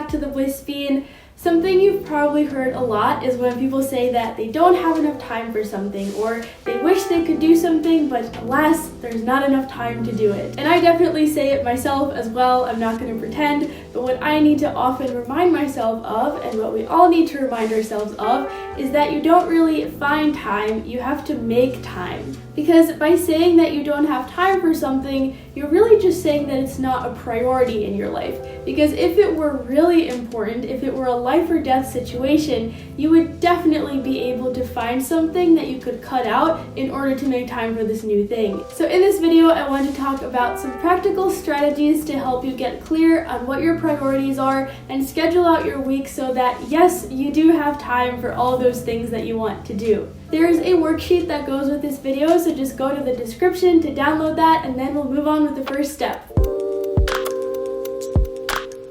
back to the Bliss Bean. Something you've probably heard a lot is when people say that they don't have enough time for something, or they wish they could do something, but alas, there's not enough time to do it. And I definitely say it myself as well, I'm not going to pretend, but what I need to often remind myself of, and what we all need to remind ourselves of, is that you don't really find time, you have to make time. Because by saying that you don't have time for something, you're really just saying that it's not a priority in your life. Because if it were really important, if it were a life or death situation, you would definitely be able to find something that you could cut out in order to make time for this new thing. So in this video, I want to talk about some practical strategies to help you get clear on what your priorities are and schedule out your week so that, yes, you do have time for all those things that you want to do. There's a worksheet that goes with this video, so just go to the description to download that, and then we'll move on with the first step.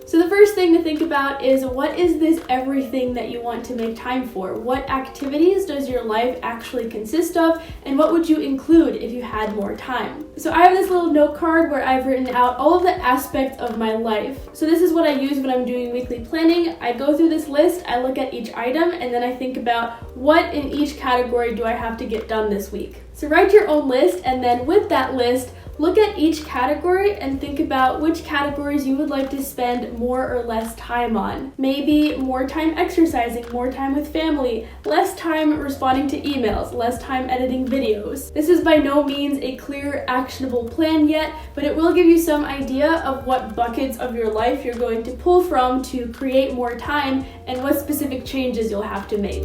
So the first thing to think about is, what is this everything that you want to make time for? What activities does your life actually consist of, and what would you include if you had more time? So I have this little note card where I've written out all of the aspects of my life. So this is what I use when I'm doing weekly planning. I go through this list, I look at each item, and then I think about what in each category do I have to get done this week. So write your own list, and then with that list, look at each category and think about which categories you would like to spend more or less time on. Maybe more time exercising, more time with family, less time responding to emails, less time editing videos. This is by no means a clear, actionable plan yet, but it will give you some idea of what buckets of your life you're going to pull from to create more time and what specific changes you'll have to make.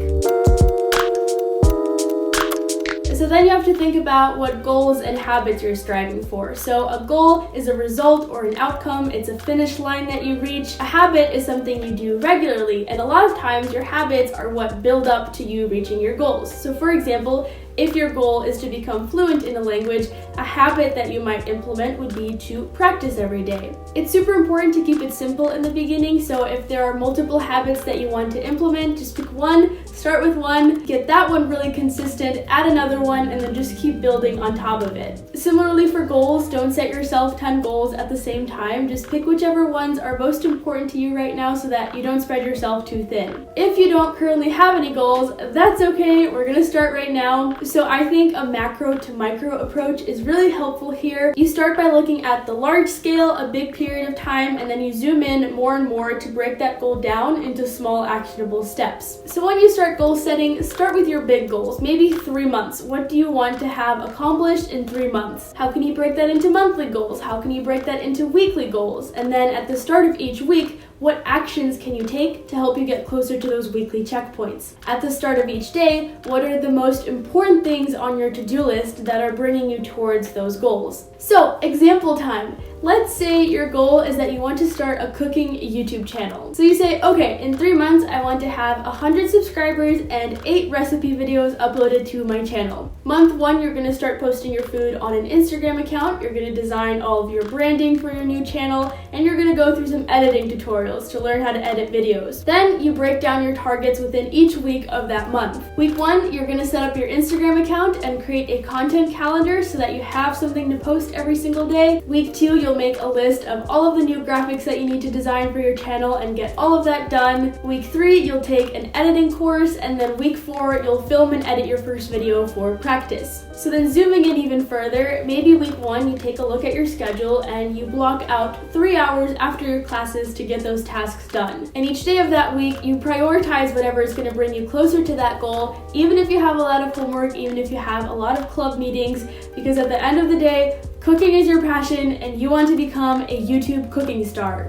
So then you have to think about what goals and habits you're striving for. So a goal is a result or an outcome, it's a finish line that you reach. A habit is something you do regularly, and a lot of times your habits are what build up to you reaching your goals. So for example, if your goal is to become fluent in a language, a habit that you might implement would be to practice every day. It's super important to keep it simple in the beginning, so if there are multiple habits that you want to implement, just pick one, start with one, get that one really consistent, add another one, and then just keep building on top of it. Similarly for goals, don't set yourself 10 goals at the same time, just pick whichever ones are most important to you right now so that you don't spread yourself too thin. If you don't currently have any goals, that's okay, we're gonna start right now. So I think a macro to micro approach is really helpful here. You start by looking at the large scale, a big period of time, and then you zoom in more and more to break that goal down into small actionable steps. So when you start goal setting, start with your big goals, maybe 3 months. What do you want to have accomplished in 3 months? How can you break that into monthly goals? How can you break that into weekly goals? And then at the start of each week, what actions can you take to help you get closer to those weekly checkpoints? At the start of each day, what are the most important things on your to-do list that are bringing you towards those goals? So, example time. Let's say your goal is that you want to start a cooking YouTube channel. So you say, okay, in 3 months, I want to have 100 subscribers and 8 recipe videos uploaded to my channel. Month 1, you're gonna start posting your food on an Instagram account, you're gonna design all of your branding for your new channel, and you're gonna go through some editing tutorials to learn how to edit videos. Then you break down your targets within each week of that month. Week 1, you're gonna set up your Instagram account and create a content calendar so that you have something to post every single day. Week 2, you'll make a list of all of the new graphics that you need to design for your channel and get all of that done. Week 3, you'll take an editing course, and then week 4, you'll film and edit your first video for practice. So then zooming in even further, maybe week 1, you take a look at your schedule and you block out 3 hours after your classes to get those tasks done. And each day of that week, you prioritize whatever is going to bring you closer to that goal, even if you have a lot of homework, even if you have a lot of club meetings, because at the end of the day, cooking is your passion and you want to become a YouTube cooking star.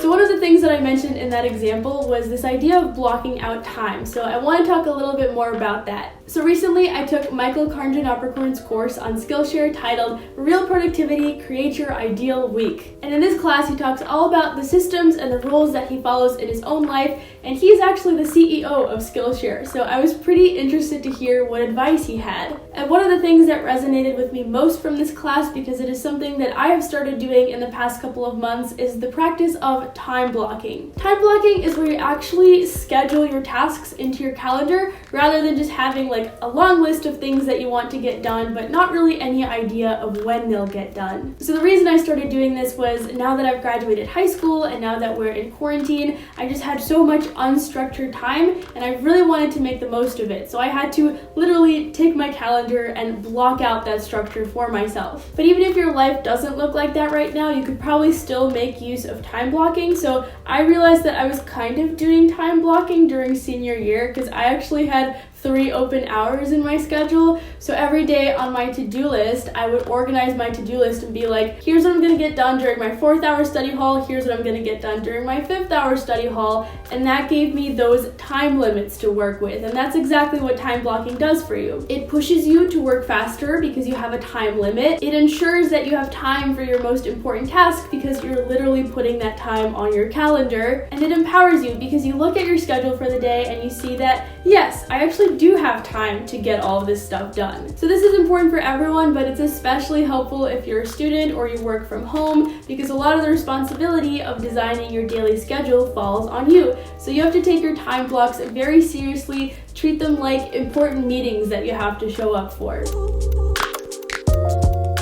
So one of the things that I mentioned in that example was this idea of blocking out time. So I want to talk a little bit more about that. So recently I took Michael Karnjanaprakorn's course on Skillshare titled Real Productivity, Create Your Ideal Week. And in this class he talks all about the systems and the rules that he follows in his own life, and he's actually the CEO of Skillshare. So I was pretty interested to hear what advice he had. And one of the things that resonated with me most from this class, because it is something that I have started doing in the past couple of months, is the practice of time blocking. Time blocking is where you actually schedule your tasks into your calendar rather than just having like a long list of things that you want to get done, but not really any idea of when they'll get done. So the reason I started doing this was now that I've graduated high school and now that we're in quarantine, I just had so much unstructured time and I really wanted to make the most of it. So I had to literally take my calendar and block out that structure for myself. But even if your life doesn't look like that right now, you could probably still make use of time blocking. So I realized that I was kind of doing time blocking during senior year because I actually had 3 open hours in my schedule. So every day on my to-do list, I would organize my to-do list and be like, here's what I'm gonna get done during my 4th hour study hall, here's what I'm gonna get done during my 5th hour study hall, and that gave me those time limits to work with. And that's exactly what time blocking does for you. It pushes you to work faster because you have a time limit. It ensures that you have time for your most important task because you're literally putting that time on your calendar, and it empowers you because you look at your schedule for the day and you see that, yes, I actually do have time to get all of this stuff done. So this is important for everyone, but it's especially helpful if you're a student or you work from home because a lot of the responsibility of designing your daily schedule falls on you. So you have to take your time blocks very seriously, treat them like important meetings that you have to show up for.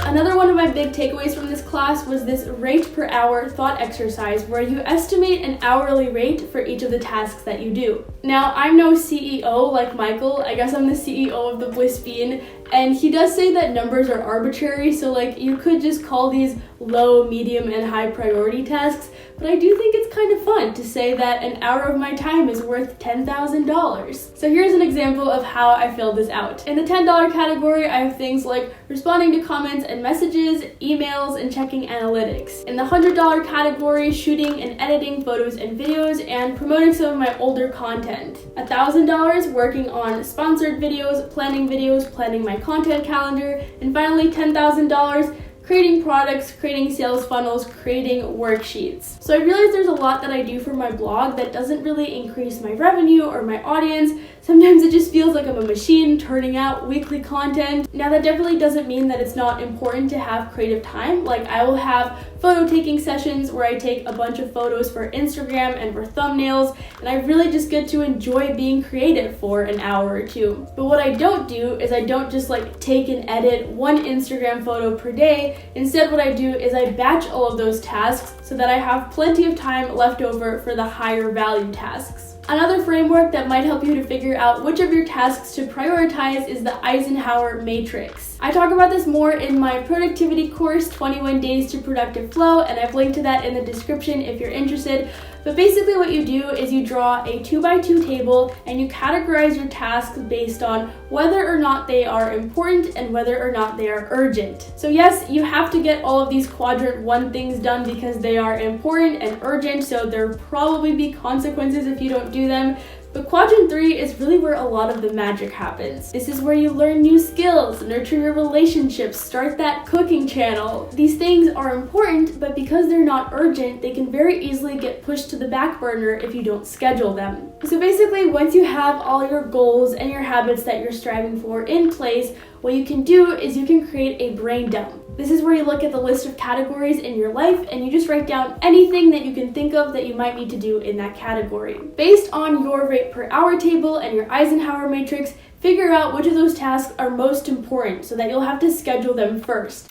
Another one of my big takeaways from this class was this rate per hour thought exercise where you estimate an hourly rate for each of the tasks that you do. Now, I'm no CEO like Michael. I guess I'm the CEO of the Bliss Bean, and he does say that numbers are arbitrary, so like you could just call these low, medium, and high priority tasks, but I do think it's kind of fun to say that an hour of my time is worth $10,000. So here's an example of how I filled this out. In the $10 category, I have things like responding to comments and messages, emails, and checking analytics. In the $100 category, shooting and editing photos and videos, and promoting some of my older content. $1,000 working on sponsored videos, planning my content calendar, and finally $10,000 creating products, creating sales funnels, creating worksheets. So I realized there's a lot that I do for my blog that doesn't really increase my revenue or my audience. Sometimes it just feels like I'm a machine turning out weekly content. Now that definitely doesn't mean that it's not important to have creative time. Like I will have photo taking sessions where I take a bunch of photos for Instagram and for thumbnails, and I really just get to enjoy being creative for an hour or two. But what I don't do is I don't just like take and edit one Instagram photo per day. Instead, what I do is I batch all of those tasks so that I have plenty of time left over for the higher value tasks. Another framework that might help you to figure out which of your tasks to prioritize is the Eisenhower Matrix. I talk about this more in my productivity course, 21 Days to Productive Flow, and I've linked to that in the description if you're interested. But basically what you do is you draw a 2x2 table and you categorize your tasks based on whether or not they are important and whether or not they are urgent. So yes, you have to get all of these quadrant 1 things done because they are important and urgent, so there'll probably be consequences if you don't do them. But quadrant 3 is really where a lot of the magic happens. This is where you learn new skills, nurture your relationships, start that cooking channel. These things are important, but because they're not urgent, they can very easily get pushed to the back burner if you don't schedule them. So basically, once you have all your goals and your habits that you're striving for in place, what you can do is you can create a brain dump. This is where you look at the list of categories in your life and you just write down anything that you can think of that you might need to do in that category. Based on your rate per hour table and your Eisenhower matrix, figure out which of those tasks are most important so that you'll have to schedule them first.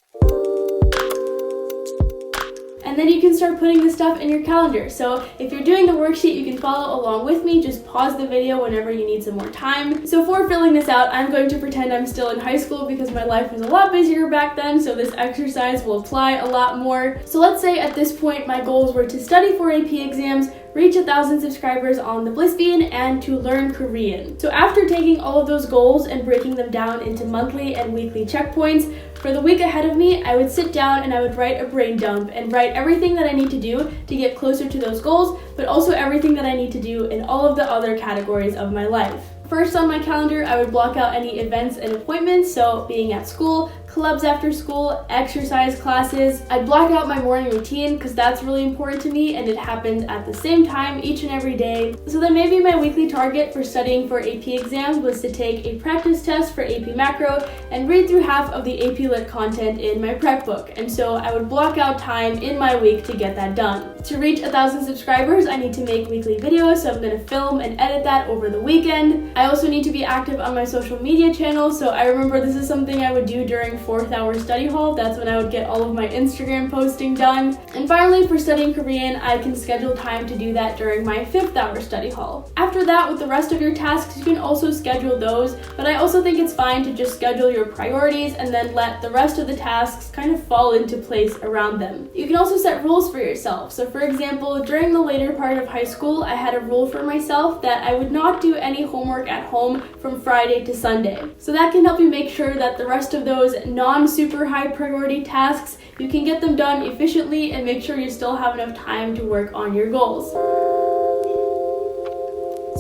And then you can start putting this stuff in your calendar. So if you're doing the worksheet, you can follow along with me. Just pause the video whenever you need some more time. So for filling this out, I'm going to pretend I'm still in high school because my life was a lot busier back then, so this exercise will apply a lot more. So let's say at this point my goals were to study for AP exams, reach 1,000 subscribers on the Bliss Bean, and to learn Korean. So after taking all of those goals and breaking them down into monthly and weekly checkpoints, for the week ahead of me, I would sit down and I would write a brain dump and write everything that I need to do to get closer to those goals, but also everything that I need to do in all of the other categories of my life. First on my calendar, I would block out any events and appointments, so being at school, clubs after school, exercise classes. I block out my morning routine because that's really important to me and it happens at the same time each and every day. So then maybe my weekly target for studying for AP exams was to take a practice test for AP Macro and read through half of the AP Lit content in my prep book. And so I would block out time in my week to get that done. To reach 1,000 subscribers, I need to make weekly videos, so I'm going to film and edit that over the weekend. I also need to be active on my social media channels, so I remember this is something I would do during 4th hour study hall. That's when I would get all of my Instagram posting done. And finally, for studying Korean, I can schedule time to do that during my 5th hour study hall. After that, with the rest of your tasks, you can also schedule those, but I also think it's fine to just schedule your priorities and then let the rest of the tasks kind of fall into place around them. You can also set rules for yourself. So for example, during the later part of high school, I had a rule for myself that I would not do any homework at home from Friday to Sunday. So that can help you make sure that the rest of those non-super high priority tasks, you can get them done efficiently and make sure you still have enough time to work on your goals.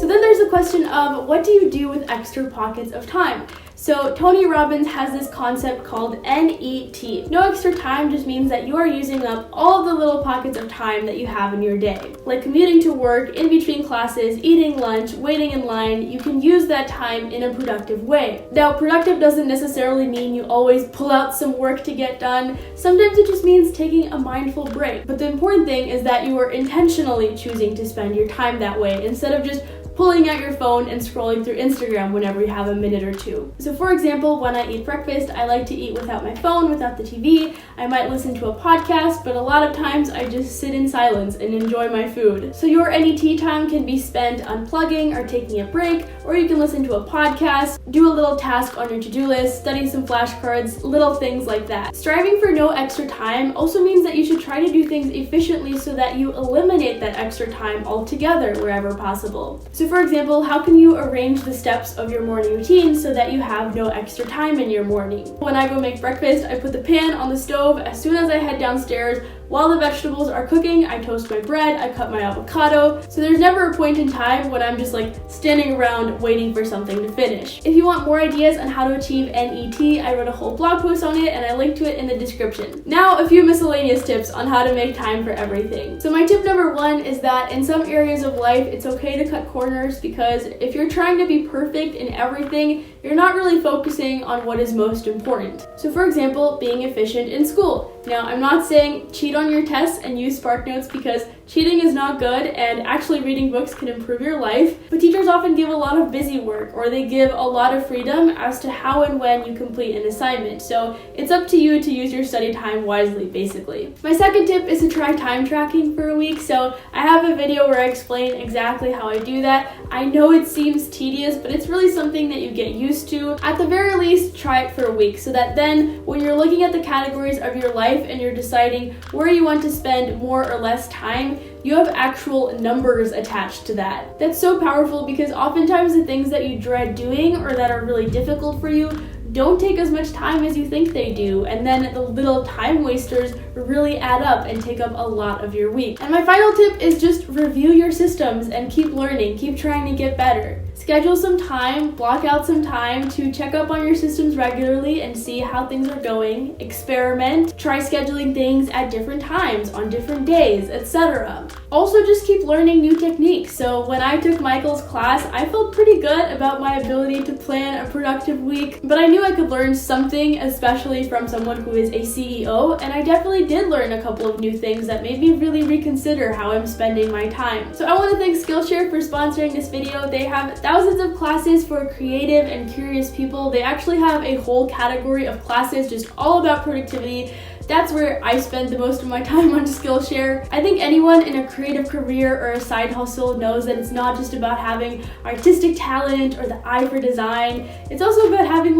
So then there's the question of, what do you do with extra pockets of time? So Tony Robbins has this concept called NET. No extra time just means that you are using up all of the little pockets of time that you have in your day. Like commuting to work, in between classes, eating lunch, waiting in line, you can use that time in a productive way. Now, productive doesn't necessarily mean you always pull out some work to get done. Sometimes it just means taking a mindful break. But the important thing is that you are intentionally choosing to spend your time that way instead of just pulling out your phone and scrolling through Instagram whenever you have a minute or two. So for example, when I eat breakfast, I like to eat without my phone, without the TV. I might listen to a podcast, but a lot of times I just sit in silence and enjoy my food. So your NET time can be spent unplugging or taking a break, or you can listen to a podcast, do a little task on your to-do list, study some flashcards, little things like that. Striving for no extra time also means that you should try to do things efficiently so that you eliminate that extra time altogether wherever possible. So for example, how can you arrange the steps of your morning routine so that you have no extra time in your morning? When I go make breakfast, I put the pan on the stove. As soon as I head downstairs, while the vegetables are cooking, I toast my bread, I cut my avocado. So there's never a point in time when I'm just like standing around waiting for something to finish. If you want more ideas on how to achieve NET, I wrote a whole blog post on it and I linked to it in the description. Now, a few miscellaneous tips on how to make time for everything. So my tip number 1 is that in some areas of life, it's okay to cut corners, because if you're trying to be perfect in everything, you're not really focusing on what is most important. So for example, being efficient in school. Now, I'm not saying cheat on your tests and use SparkNotes, because cheating is not good and actually reading books can improve your life, but teachers often give a lot of busy work, or they give a lot of freedom as to how and when you complete an assignment. So it's up to you to use your study time wisely, basically. My second tip is to try time tracking for a week. So I have a video where I explain exactly how I do that. I know it seems tedious, but it's really something that you get used to. At the very least, try it for a week so that then when you're looking at the categories of your life and you're deciding where you want to spend more or less time, you have actual numbers attached to that. That's so powerful, because oftentimes the things that you dread doing or that are really difficult for you don't take as much time as you think they do, and then the little time wasters really add up and take up a lot of your week. And my final tip is just review your systems and keep learning, keep trying to get better. Schedule some time, block out some time to check up on your systems regularly and see how things are going. Experiment, try scheduling things at different times, on different days, etc. Also, just keep learning new techniques. So when I took Michael's class, I felt pretty good about my ability to plan a productive week, but I knew I could learn something, especially from someone who is a CEO, and I definitely did learn a couple of new things that made me really reconsider how I'm spending my time. So I want to thank Skillshare for sponsoring this video. They have thousands of classes for creative and curious people. They actually have a whole category of classes just all about productivity. That's where I spend the most of my time on Skillshare. I think anyone in a creative career or a side hustle knows that it's not just about having artistic talent or the eye for design. It's also about having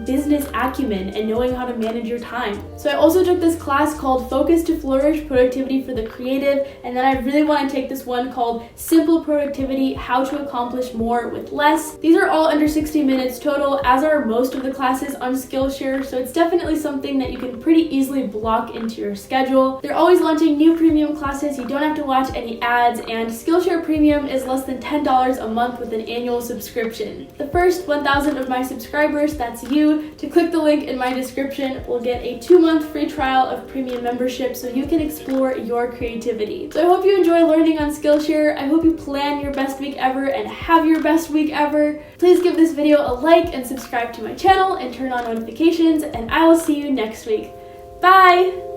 business acumen and knowing how to manage your time. So I also took this class called Focus to Flourish, Productivity for the Creative, and then I really want to take this one called Simple Productivity, How to Accomplish More with Less. These are all under 60 minutes total, as are most of the classes on Skillshare, so it's definitely something that you can pretty easily block into your schedule. They're always launching new premium classes. You don't have to watch any ads, and Skillshare Premium is less than $10 a month with an annual subscription. The first 1,000 of my subscribers, that's you, you to click the link in my description. We'll get a 2-month free trial of premium membership so you can explore your creativity. So I hope you enjoy learning on Skillshare. I hope you plan your best week ever and have your best week ever. Please give this video a like and subscribe to my channel and turn on notifications, and I will see you next week. Bye!